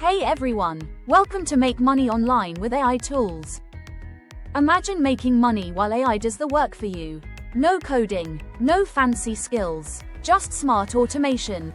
Hey everyone, welcome to Make Money Online with AI Tools. Imagine making money while AI does the work for you. No coding, no fancy skills, just smart automation.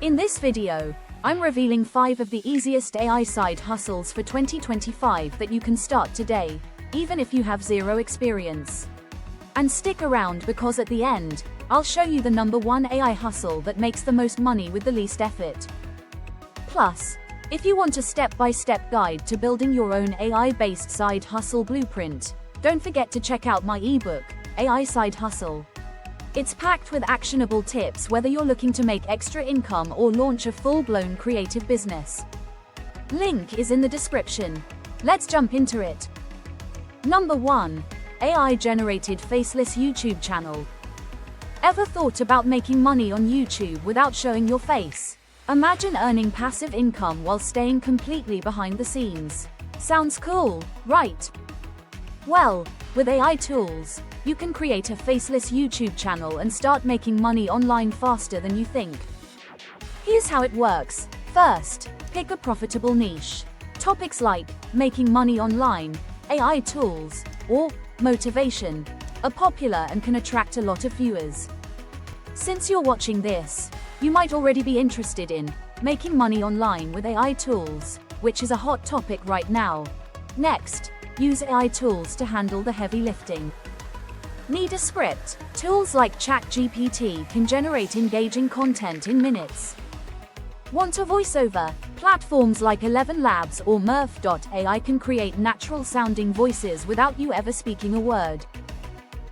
In this video, I'm revealing 5 of the easiest AI side hustles for 2025 that you can start today, even if you have zero experience. And stick around because at the end, I'll show you the #1 AI hustle that makes the most money with the least effort. Plus, if you want a step-by-step guide to building your own AI-based side hustle blueprint, don't forget to check out my ebook, AI Side Hustle. It's packed with actionable tips whether you're looking to make extra income or launch a full-blown creative business. Link is in the description. Let's jump into it. Number 1. AI-generated faceless YouTube channel. Ever thought about making money on YouTube without showing your face? Imagine earning passive income while staying completely behind the scenes. Sounds cool, right? Well, with AI tools, you can create a faceless YouTube channel and start making money online faster than you think. Here's how it works. First, pick a profitable niche. Topics like making money online, AI tools, or motivation are popular and can attract a lot of viewers. Since you're watching this, you might already be interested in making money online with AI tools, which is a hot topic right now. Next, use AI tools to handle the heavy lifting. Need a script? Tools like ChatGPT can generate engaging content in minutes. Want a voiceover? Platforms like 11 Labs or Murf.ai can create natural-sounding voices without you ever speaking a word.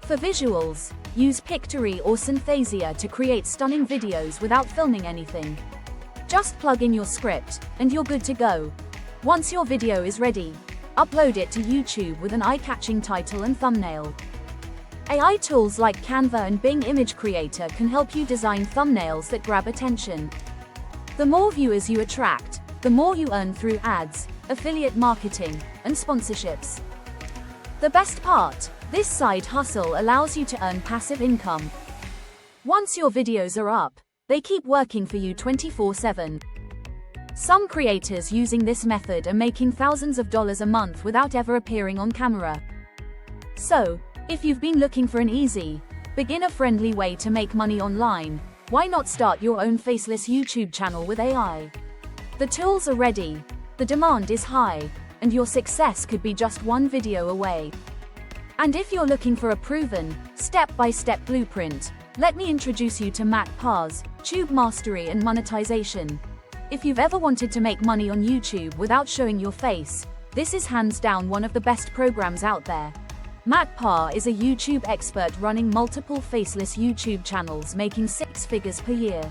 For visuals, use Pictory or Synthesia to create stunning videos without filming anything. Just plug in your script, and you're good to go. Once your video is ready, upload it to YouTube with an eye-catching title and thumbnail. AI tools like Canva and Bing Image Creator can help you design thumbnails that grab attention. The more viewers you attract, the more you earn through ads, affiliate marketing, and sponsorships. The best part, this side hustle allows you to earn passive income. Once your videos are up, they keep working for you 24/7. Some creators using this method are making thousands of dollars a month without ever appearing on camera. So, if you've been looking for an easy, beginner-friendly way to make money online, why not start your own faceless YouTube channel with AI? The tools are ready, the demand is high, and your success could be just one video away. And if you're looking for a proven, step-by-step blueprint, let me introduce you to Matt Parr's Tube Mastery and Monetization. If you've ever wanted to make money on YouTube without showing your face, this is hands down one of the best programs out there. Matt Parr is a YouTube expert running multiple faceless YouTube channels making 6 figures per year.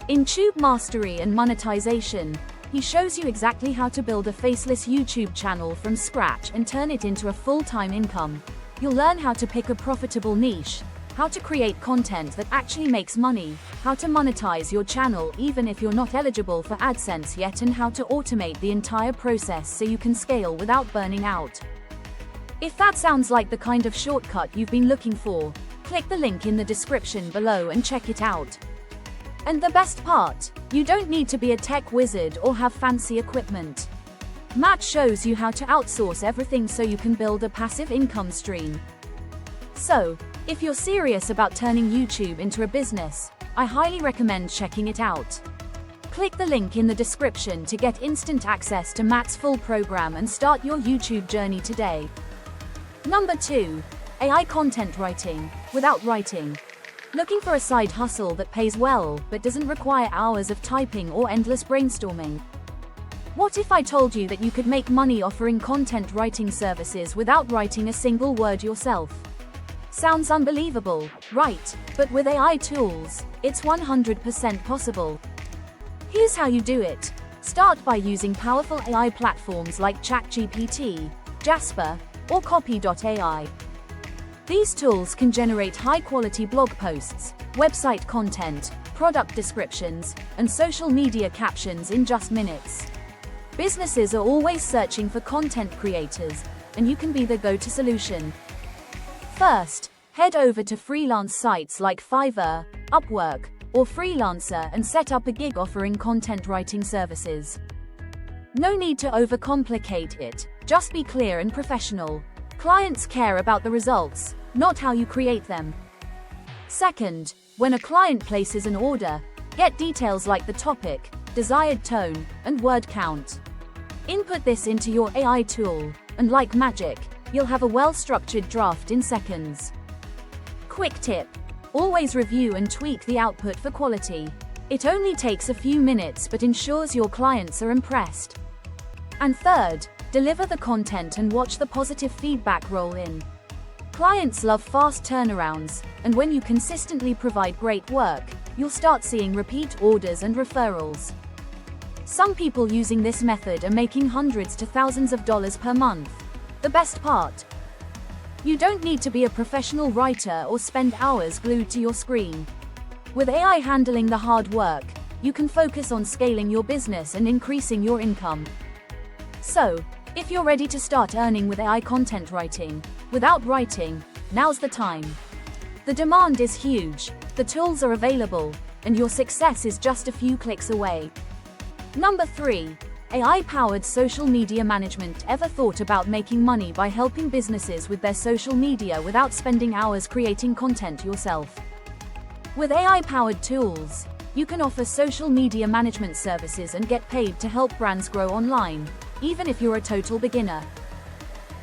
In Tube Mastery and Monetization, he shows you exactly how to build a faceless YouTube channel from scratch and turn it into a full-time income. You'll learn how to pick a profitable niche, how to create content that actually makes money, how to monetize your channel even if you're not eligible for AdSense yet, and how to automate the entire process so you can scale without burning out. If that sounds like the kind of shortcut you've been looking for, click the link in the description below and check it out. And the best part, you don't need to be a tech wizard or have fancy equipment. Matt shows you how to outsource everything so you can build a passive income stream. So, if you're serious about turning YouTube into a business, I highly recommend checking it out. Click the link in the description to get instant access to Matt's full program and start your YouTube journey today. Number 2. AI content writing, without writing. Looking for a side hustle that pays well, but doesn't require hours of typing or endless brainstorming? What if I told you that you could make money offering content writing services without writing a single word yourself? Sounds unbelievable, right? But with AI tools, it's 100% possible. Here's how you do it. Start by using powerful AI platforms like ChatGPT, Jasper, or Copy.ai. These tools can generate high-quality blog posts, website content, product descriptions, and social media captions in just minutes. Businesses are always searching for content creators, and you can be the go-to solution. First, head over to freelance sites like Fiverr, Upwork, or Freelancer and set up a gig offering content writing services. No need to overcomplicate it, just be clear and professional. Clients care about the results, not how you create them. Second, when a client places an order, get details like the topic, desired tone, and word count. Input this into your AI tool, and like magic, you'll have a well-structured draft in seconds. Quick tip: always review and tweak the output for quality. It only takes a few minutes but ensures your clients are impressed. And third, deliver the content and watch the positive feedback roll in. Clients love fast turnarounds, and when you consistently provide great work, you'll start seeing repeat orders and referrals. Some people using this method are making hundreds to thousands of dollars per month. The best part: you don't need to be a professional writer or spend hours glued to your screen. With AI handling the hard work, you can focus on scaling your business and increasing your income. So, if you're ready to start earning with AI content writing, without writing, now's the time. The demand is huge, the tools are available, and your success is just a few clicks away. Number 3. AI-powered social media management. Ever thought about making money by helping businesses with their social media without spending hours creating content yourself? With AI-powered tools, you can offer social media management services and get paid to help brands grow online, even if you're a total beginner.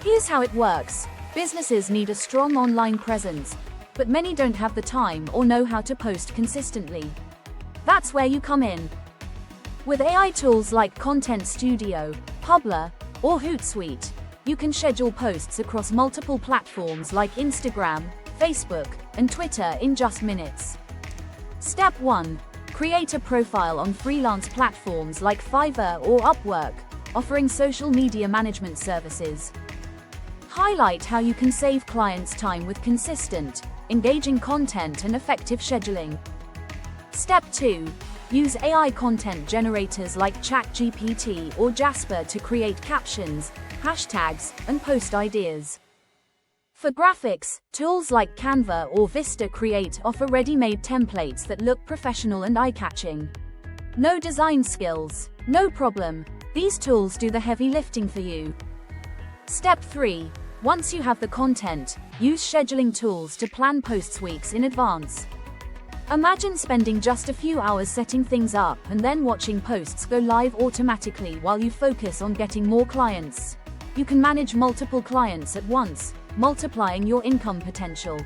Here's how it works. Businesses need a strong online presence, but many don't have the time or know how to post consistently. That's where you come in. With AI tools like Content Studio, Publer, or Hootsuite, you can schedule posts across multiple platforms like Instagram, Facebook, and Twitter in just minutes. Step 1. Create a profile on freelance platforms like Fiverr or Upwork, offering social media management services. Highlight how you can save clients time with consistent, engaging content and effective scheduling. Step 2. Use AI content generators like ChatGPT or Jasper to create captions, hashtags, and post ideas. For graphics, tools like Canva or Vista Create offer ready-made templates that look professional and eye-catching. No design skills? No problem. These tools do the heavy lifting for you. Step 3. Once you have the content, use scheduling tools to plan posts weeks in advance. Imagine spending just a few hours setting things up and then watching posts go live automatically while you focus on getting more clients. You can manage multiple clients at once, multiplying your income potential.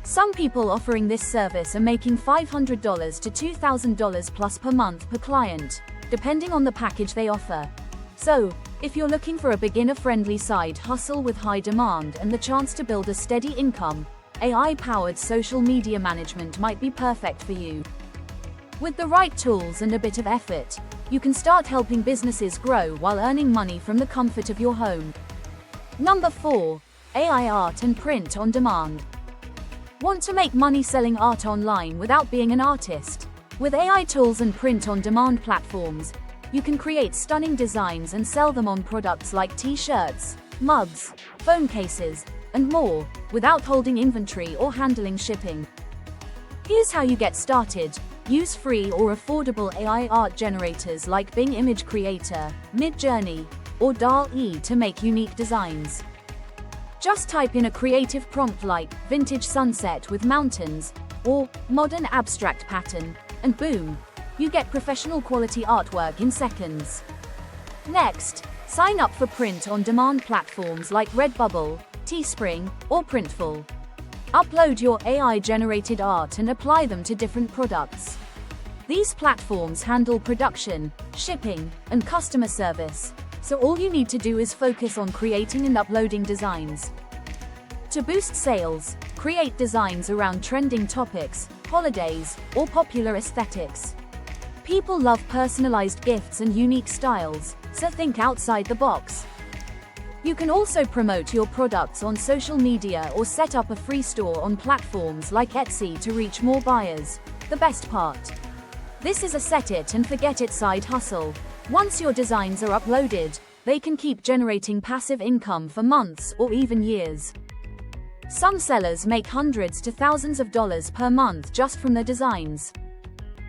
Some people offering this service are making $500 to $2,000 plus per month per client, depending on the package they offer. So, if you're looking for a beginner-friendly side hustle with high demand and the chance to build a steady income, AI-powered social media management might be perfect for you. With the right tools and a bit of effort, you can start helping businesses grow while earning money from the comfort of your home. Number 4. AI art and print on demand. Want to make money selling art online without being an artist? With AI tools and print on demand platforms, you can create stunning designs and sell them on products like t-shirts, mugs, phone cases, and more, without holding inventory or handling shipping. Here's how you get started. Use free or affordable AI art generators like Bing Image Creator, Midjourney, or DALL-E to make unique designs. Just type in a creative prompt like vintage sunset with mountains or modern abstract pattern, and boom, you get professional quality artwork in seconds. Next, sign up for print-on-demand platforms like Redbubble, Teespring, or Printful. Upload your AI-generated art and apply them to different products. These platforms handle production, shipping, and customer service, so all you need to do is focus on creating and uploading designs. To boost sales, create designs around trending topics, holidays, or popular aesthetics. People love personalized gifts and unique styles, so think outside the box. You can also promote your products on social media or set up a free store on platforms like Etsy to reach more buyers. The best part: this is a set it and forget it side hustle. Once your designs are uploaded, they can keep generating passive income for months or even years. Some sellers make hundreds to thousands of dollars per month just from their designs.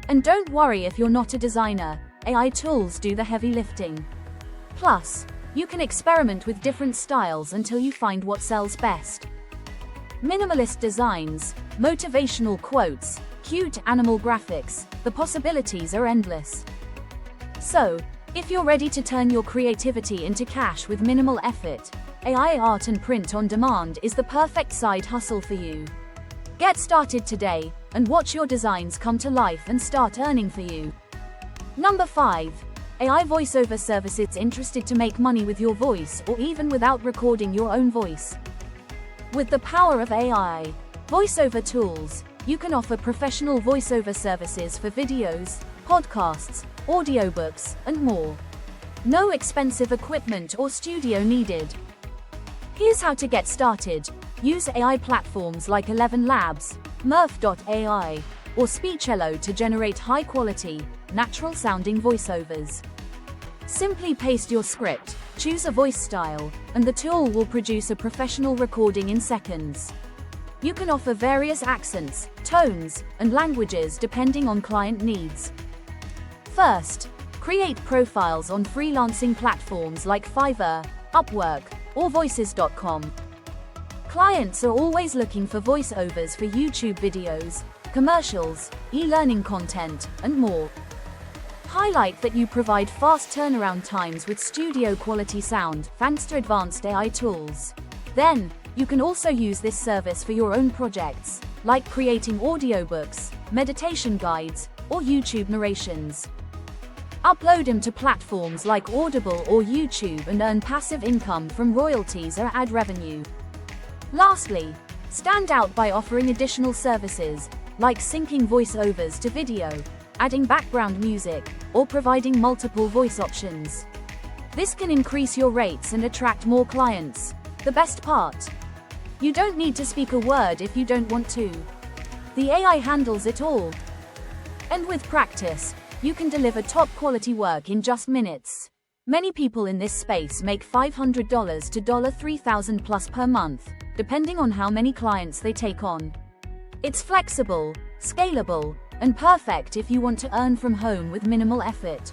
And don't worry if you're not a designer, AI tools do the heavy lifting. Plus, you can experiment with different styles until you find what sells best. Minimalist designs, motivational quotes, cute animal graphics, the possibilities are endless. So, if you're ready to turn your creativity into cash with minimal effort, AI art and print on demand is the perfect side hustle for you. Get started today and watch your designs come to life and start earning for you. Number 5. AI voiceover services. Interested to make money with your voice or even without recording your own voice? With the power of AI voiceover tools, you can offer professional voiceover services for videos, podcasts, audiobooks, and more. No expensive equipment or studio needed. Here's how to get started. Use AI platforms like ElevenLabs, Murf.ai, or Speechello to generate high-quality, natural-sounding voiceovers. Simply paste your script, choose a voice style, and the tool will produce a professional recording in seconds. You can offer various accents, tones, and languages depending on client needs. First, create profiles on freelancing platforms like Fiverr, Upwork, or Voices.com. Clients are always looking for voiceovers for YouTube videos, commercials, e-learning content, and more. Highlight that you provide fast turnaround times with studio-quality sound, thanks to advanced AI tools. Then, you can also use this service for your own projects, like creating audiobooks, meditation guides, or YouTube narrations. Upload them to platforms like Audible or YouTube and earn passive income from royalties or ad revenue. Lastly, stand out by offering additional services, like syncing voiceovers to video, adding background music, or providing multiple voice options. This can increase your rates and attract more clients. The best part? You don't need to speak a word if you don't want to. The AI handles it all. And with practice, you can deliver top-quality work in just minutes. Many people in this space make $500 to $3,000 plus per month, depending on how many clients they take on. It's flexible, scalable, and perfect if you want to earn from home with minimal effort.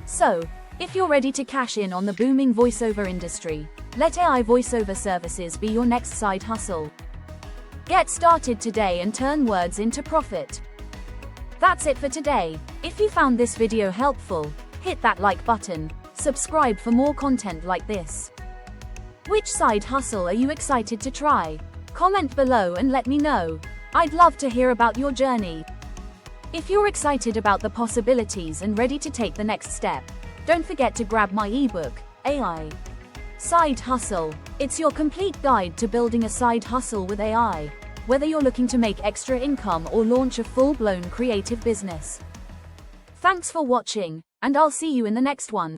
So, if you're ready to cash in on the booming voiceover industry, let AI voiceover services be your next side hustle. Get started today and turn words into profit. That's it for today. If you found this video helpful, hit that like button, subscribe for more content like this. Which side hustle are you excited to try? Comment below and let me know. I'd love to hear about your journey. If you're excited about the possibilities and ready to take the next step, don't forget to grab my ebook, AI Side Hustle. It's your complete guide to building a side hustle with AI, whether you're looking to make extra income or launch a full-blown creative business. Thanks for watching, and I'll see you in the next one.